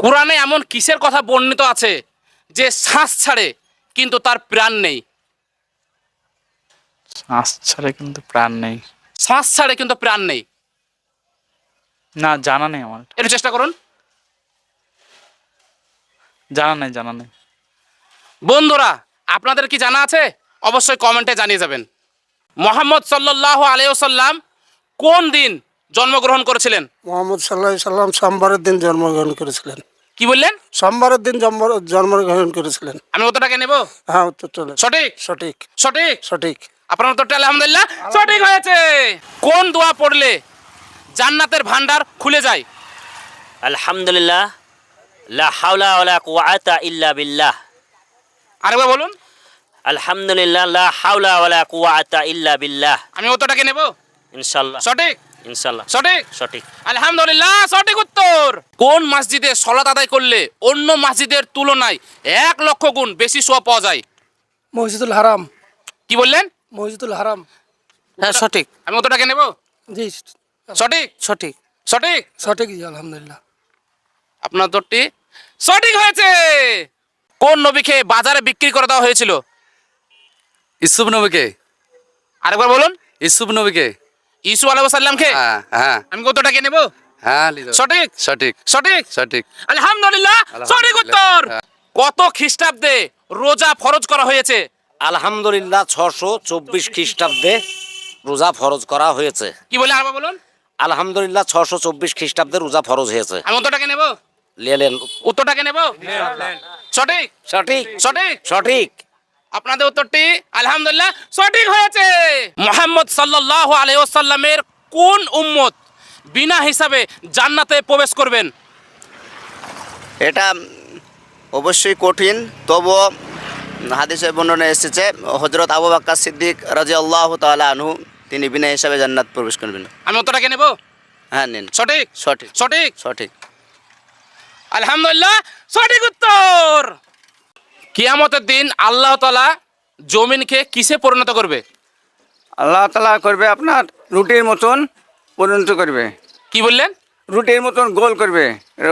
কোরআনে এমন কিসের কথা বর্ণিত আছে যে শ্বাস ছাড়ে কিন্তু তার প্রাণ নেই? শ্বাস ছাড়ে কিন্তু প্রাণ নেই। শ্বাস ছাড়ে কিন্তু প্রাণ নেই। না, জানা নেই আমার। একটু চেষ্টা করুন। জানা নেই। বন্ধুরা, আপনাদের কি জানা আছে? অবশ্যই কমেন্টে জানিয়ে যাবেন। মুহাম্মদ সাল্লাল্লাহু আলাইহি ওয়াসাল্লাম কোন দিন জন্মগ্রহণ করেছিলেন? মোহাম্মদ সাল্লাল্লাহু আলাইহি সাল্লাম সোমবারের দিন জন্মগ্রহণ করেছিলেন। কি বললেন? সোমবারের দিন জন্মগ্রহণ করেছিলেন। আমি উত্তরটাকে নেব? হ্যাঁ, উত্তর চলে। সঠিক সঠিক সঠিক সঠিক। আপনার উত্তরটা আলহামদুলিল্লাহ সঠিক হয়েছে। কোন দোয়া পড়লে জান্নাতের ভান্ডার খুলে যায়? আলহামদুলিল্লাহ, লা হাওলা ওয়ালা কুওয়াতা ইল্লা বিল্লাহ। আরেকবার বলুন। আলহামদুলিল্লাহ, লা হাওলা ওয়ালা কুওয়াতা ইল্লা বিল্লাহ। আমি উত্তরটাকে নেব? ইনশাআল্লাহ সঠিক ইনশাআল্লাহ সঠিক সঠিক। আলহামদুলিল্লাহ সঠিক উত্তর। কোন মসজিদে সালাত আদায় করলে অন্য মসজিদের তুলনায় 1 লক্ষ গুণ বেশি সওয়াব পাওয়া যায়? মসজিদুল হারাম। কি বললেন? মসজিদুল হারাম। হ্যাঁ সঠিক। আমি উত্তরটাকে নেব? জি সঠিক সঠিক। সঠিক সঠিক। জি আলহামদুলিল্লাহ। আপনার উত্তরটি সঠিক হয়েছে। কোন নবীকে বাজারে বিক্রি করে দেওয়া হয়েছিল? ইসুফ নবীকে। আরেকবার বলুন। ইসুফ নবীকে। ইসু আলাইহিস সালামকে? হ্যাঁ হ্যাঁ আমি উত্তরটাকে নেব? হ্যাঁ। সঠিক সঠিক সঠিক সঠিক। আলহামদুলিল্লাহ সঠিক উত্তর। কত খ্রিস্টাব্দে রোজা ফরজ করা হয়েছে? আলহামদুলিল্লাহ 624 খ্রিস্টাব্দে রোজা ফরজ করা হয়েছে। কি বলে আরেকবার বলুন। আলহামদুলিল্লাহ 624 খ্রিস্টাব্দে রোজা ফরজ হয়েছে। আমি উত্তরটাকে নেব? লেলেন। উত্তরটাকে নেব? সঠিক সঠিক সঠিক সঠিক। আপনাদের উত্তরটি আলহামদুলিল্লাহ সঠিক হয়েছে। মুহাম্মদ সাল্লাল্লাহু আলাইহি ওয়াসাল্লামের কোন উম্মত বিনা হিসাবে জান্নাতে প্রবেশ করবেন? এটা অবশ্যই কঠিন, তবুও হাদিসে বর্ণনা এসেছে হযরত আবু বকর সিদ্দিক রাদিয়াল্লাহু তাআলা আনহু তিনি বিনা হিসাবে জান্নাত প্রবেশ করবেন। আমি উত্তরটাকে নেব? হ্যাঁ, নিন। সঠিক সঠিক সঠিক সঠিক। আলহামদুলিল্লাহ সঠিক উত্তর। কিয়ামতের দিন আল্লাহ তাআলা জমিনকে কিসে পরিণত করবে? আল্লাহ তাআলা করবে আপনার রুটির মতন পরিণত করবে। কি বললেন? রুটির মতন গোল করবে,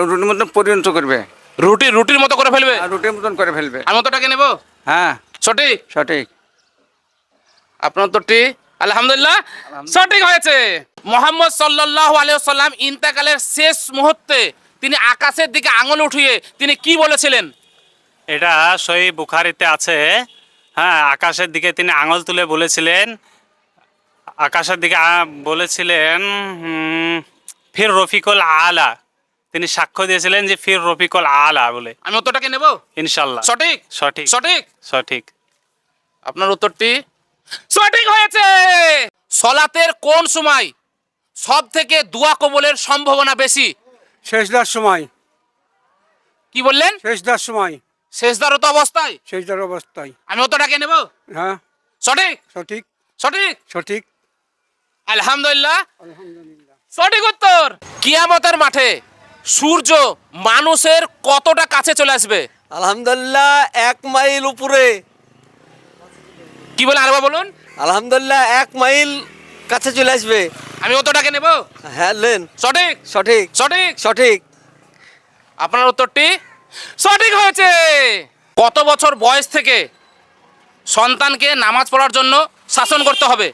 রুটির মতন পরিণত করবে। রুটির মতো করে ফেলবে? রুটির মতন করে ফেলবে। আমি উত্তরটাকে নেব? হ্যাঁ সঠিক সঠিক। আপনার উত্তরটি আলহামদুলিল্লাহ সঠিক হয়েছে। মুহাম্মদ সাল্লাল্লাহু আলাইহি ওয়াসাল্লাম ইন্তেকালের শেষ মুহূর্তে তিনি আকাশের দিকে আঙুল উঠিয়ে তিনি কি বলেছিলেন? এটা সহিহ বুখারীতে আছে। হ্যাঁ, আকাশের দিকে তিনি আঙুল তুলে বলেছিলেন, আকাশের দিকে বলেছিলেন ফির রফিকুল আলা। তিনি সাক্ষ্য দিয়েছিলেন যে ফির রফিকুল আলা বলে। আমি উত্তরটাকে নেব? ইনশাআল্লাহ সঠিক সঠিক সঠিক সঠিক। আপনার উত্তরটি সঠিক হয়েছে। সালাতের কোন সময় সব থেকে দোয়া কবুলের সম্ভাবনা বেশি? শেষদার সময়। কি বললেন? শেষদার সময়। শেষদারত অবস্থায়? শেষদার অবস্থায়। আমি উত্তরটাকে নেব? হ্যাঁ সঠিক সঠিক সঠিক সঠিক। আলহামদুলিল্লাহ সঠিক উত্তর। কিয়ামতের মাঠে সূর্য মানুষের কতটা কাছে চলে আসবে? আলহামদুলিল্লাহ 1 মাইল উপরে। কি বলে আরেকবার বলুন। আলহামদুলিল্লাহ 1 মাইল কাছে চলে আসবে। আমি উত্তরটাকে নেব? হ্যাঁ নেন। সঠিক সঠিক সঠিক সঠিক। আপনার উত্তরটি সঠিক হয়েছে। কত বছর বয়স থেকে সন্তানকে নামাজ পড়ার জন্য শাসন করতে হবে?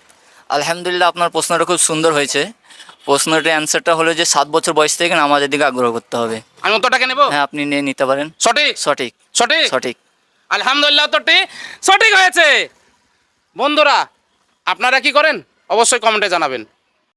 আলহামদুলিল্লাহ, আপনার প্রশ্নটা খুব সুন্দর হয়েছে। প্রশ্নটার অ্যান্সারটা হলো যে 7 বছর বয়স থেকে নামাজের দিকে আগ্রহ করতে হবে। আমি উত্তরটাকে নেব? হ্যাঁ, আপনি নিয়ে নিতে পারেন। সঠিক সঠিক সঠিক সঠিক। আলহামদুলিল্লাহ উত্তরটি সঠিক হয়েছে। বন্ধুরা, আপনারা কি করেন অবশ্যই কমেন্টে জানাবেন।